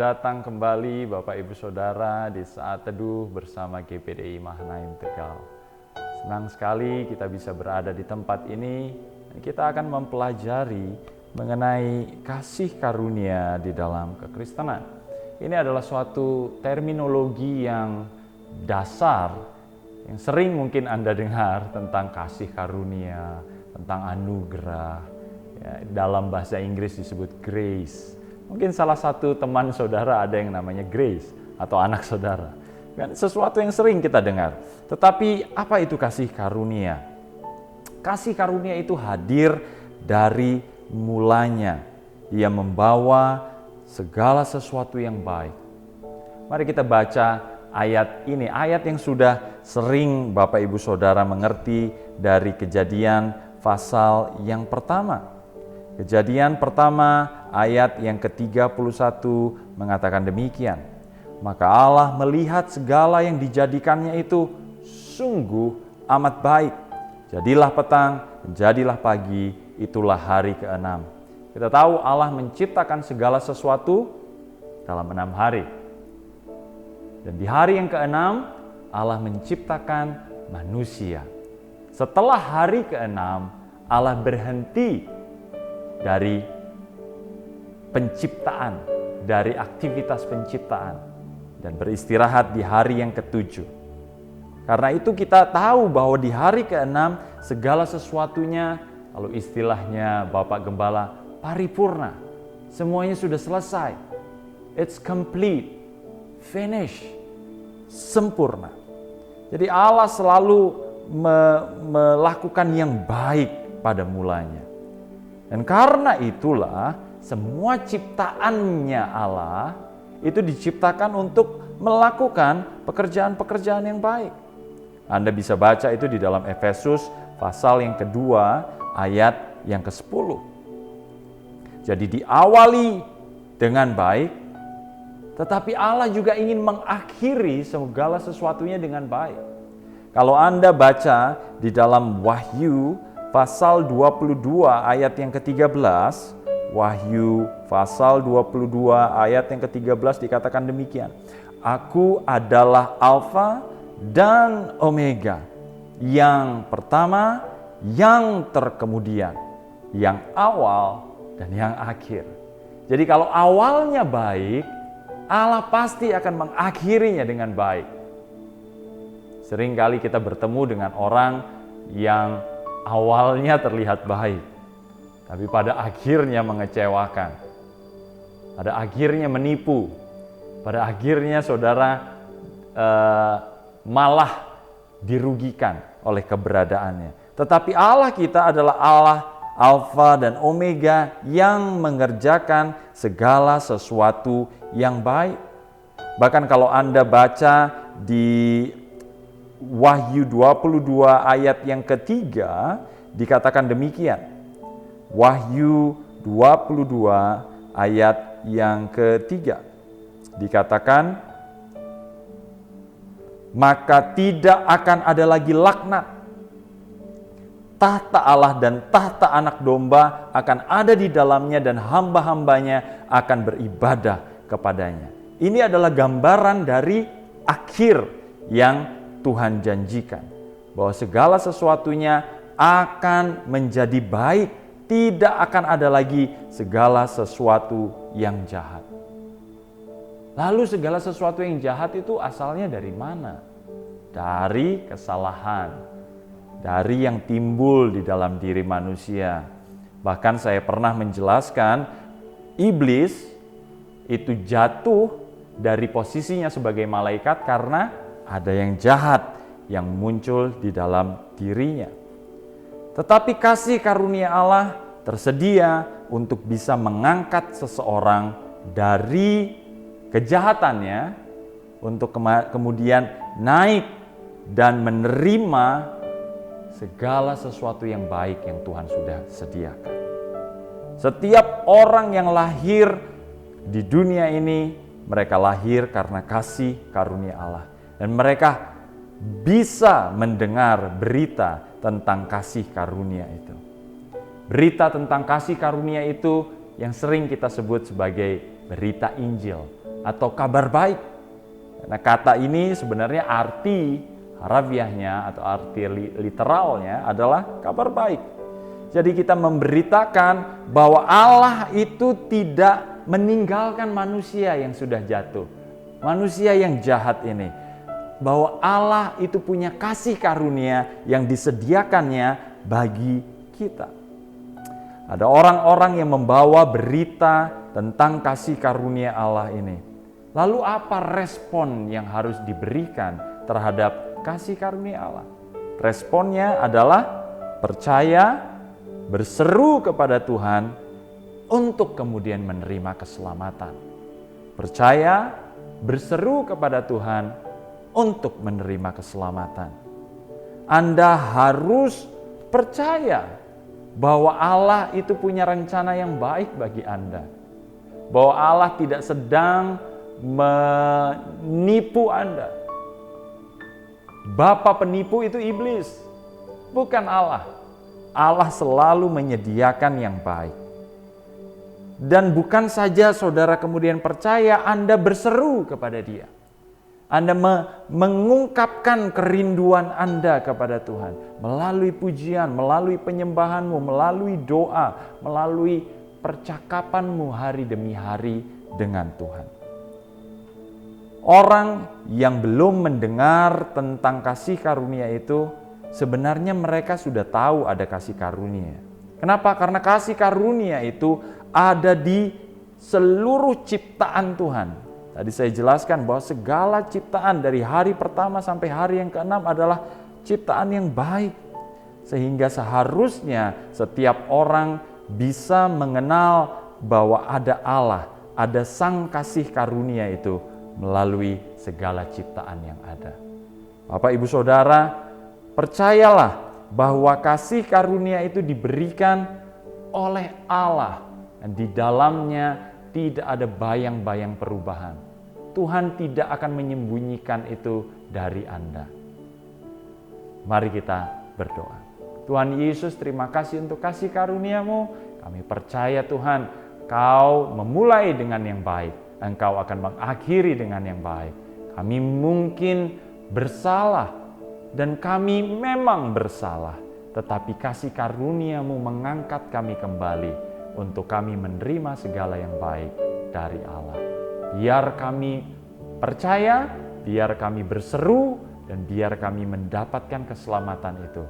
datang kembali Bapak Ibu Saudara di Saat Teduh bersama GPDI Mahanaim Tegal. Senang sekali kita bisa berada di tempat ini dan kita akan mempelajari mengenai kasih karunia di dalam kekristenan. Ini adalah suatu terminologi yang dasar yang sering mungkin Anda dengar tentang kasih karunia, tentang anugerah. Ya, dalam bahasa Inggris disebut grace. Mungkin salah satu teman saudara ada yang namanya Grace atau anak saudara. Kan sesuatu yang sering kita dengar. Tetapi apa itu kasih karunia? Kasih karunia itu hadir dari mulanya. Ia membawa segala sesuatu yang baik. Mari kita baca ayat ini, ayat yang sudah sering Bapak Ibu Saudara mengerti dari Kejadian pasal yang pertama. Kejadian pertama ayat yang ke-31 mengatakan demikian. Maka Allah melihat segala yang dijadikannya itu sungguh amat baik. Jadilah petang, jadilah pagi, itulah hari ke-6. Kita tahu Allah menciptakan segala sesuatu dalam 6 hari. Dan di hari yang ke-6 Allah menciptakan manusia. Setelah hari ke-6 Allah berhenti dari penciptaan, dari aktivitas penciptaan dan beristirahat di hari yang ke-7. Karena itu kita tahu bahwa di hari ke-6 segala sesuatunya, kalau istilahnya Bapak Gembala, paripurna. Semuanya sudah selesai. It's complete, finish, sempurna. Jadi Allah selalu melakukan yang baik pada mulanya. Dan karena itulah semua ciptaannya Allah itu diciptakan untuk melakukan pekerjaan-pekerjaan yang baik. Anda bisa baca itu di dalam Efesus pasal yang kedua ayat yang ke-10. Jadi diawali dengan baik, tetapi Allah juga ingin mengakhiri segala sesuatunya dengan baik. Kalau Anda baca di dalam Wahyu pasal 22 ayat yang ke-13, Wahyu pasal 22 ayat yang ke-13 dikatakan demikian. Aku adalah Alfa dan Omega, yang pertama, yang terkemudian, yang awal dan yang akhir. Jadi kalau awalnya baik, Allah pasti akan mengakhirinya dengan baik. Seringkali kita bertemu dengan orang yang awalnya terlihat baik, tapi pada akhirnya mengecewakan. Pada akhirnya menipu. Pada akhirnya saudara malah dirugikan oleh keberadaannya. Tetapi Allah kita adalah Allah Alfa dan Omega yang mengerjakan segala sesuatu yang baik. Bahkan kalau Anda baca di Wahyu 22 ayat yang ketiga dikatakan demikian. Wahyu 22 ayat yang ketiga dikatakan, maka tidak akan ada lagi laknat. Tahta Allah dan tahta anak domba akan ada di dalamnya dan hamba-hambanya akan beribadah kepadanya. Ini adalah gambaran dari akhir yang Tuhan janjikan, bahwa segala sesuatunya akan menjadi baik, tidak akan ada lagi segala sesuatu yang jahat. Lalu segala sesuatu yang jahat itu asalnya dari mana? Dari kesalahan, dari yang timbul di dalam diri manusia. Bahkan saya pernah menjelaskan, iblis itu jatuh dari posisinya sebagai malaikat karena ada yang jahat yang muncul di dalam dirinya. Tetapi kasih karunia Allah tersedia untuk bisa mengangkat seseorang dari kejahatannya untuk kemudian naik dan menerima segala sesuatu yang baik yang Tuhan sudah sediakan. Setiap orang yang lahir di dunia ini, mereka lahir karena kasih karunia Allah. Dan mereka bisa mendengar berita tentang kasih karunia itu. Berita tentang kasih karunia itu yang sering kita sebut sebagai berita Injil atau kabar baik. Nah, kata ini sebenarnya arti harafiahnya atau arti literalnya adalah kabar baik. Jadi kita memberitakan bahwa Allah itu tidak meninggalkan manusia yang sudah jatuh, manusia yang jahat ini. Bahwa Allah itu punya kasih karunia yang disediakannya bagi kita. Ada orang-orang yang membawa berita tentang kasih karunia Allah ini. Lalu apa respon yang harus diberikan terhadap kasih karunia Allah? Responnya adalah percaya, berseru kepada Tuhan untuk kemudian menerima keselamatan. Percaya, berseru kepada Tuhan untuk menerima keselamatan. Anda harus percaya bahwa Allah itu punya rencana yang baik bagi Anda. Bahwa Allah tidak sedang menipu Anda. Bapa penipu itu iblis, bukan Allah. Allah selalu menyediakan yang baik. Dan bukan saja saudara kemudian percaya, Anda berseru kepada Dia. Anda mengungkapkan kerinduan Anda kepada Tuhan melalui pujian, melalui penyembahanmu, melalui doa, melalui percakapanmu hari demi hari dengan Tuhan. Orang yang belum mendengar tentang kasih karunia itu, sebenarnya mereka sudah tahu ada kasih karunia. Kenapa? Karena kasih karunia itu ada di seluruh ciptaan Tuhan. Tadi saya jelaskan bahwa segala ciptaan dari hari pertama sampai hari yang ke-6 adalah ciptaan yang baik. Sehingga seharusnya setiap orang bisa mengenal bahwa ada Allah, ada sang kasih karunia itu melalui segala ciptaan yang ada. Bapak, Ibu, Saudara, percayalah bahwa kasih karunia itu diberikan oleh Allah. Dan di dalamnya tidak ada bayang-bayang perubahan. Tuhan tidak akan menyembunyikan itu dari Anda. Mari kita berdoa. Tuhan Yesus, terima kasih untuk kasih karunia-Mu. Kami percaya Tuhan, Kau memulai dengan yang baik. Engkau akan mengakhiri dengan yang baik. Kami mungkin bersalah dan kami memang bersalah. Tetapi kasih karunia-Mu mengangkat kami kembali untuk kami menerima segala yang baik dari Allah. Biar kami percaya, biar kami berseru, dan biar kami mendapatkan keselamatan itu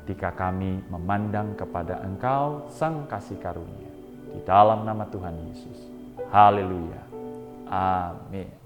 ketika kami memandang kepada Engkau, Sang Kasih Karunia. Di dalam nama Tuhan Yesus. Haleluya. Amin.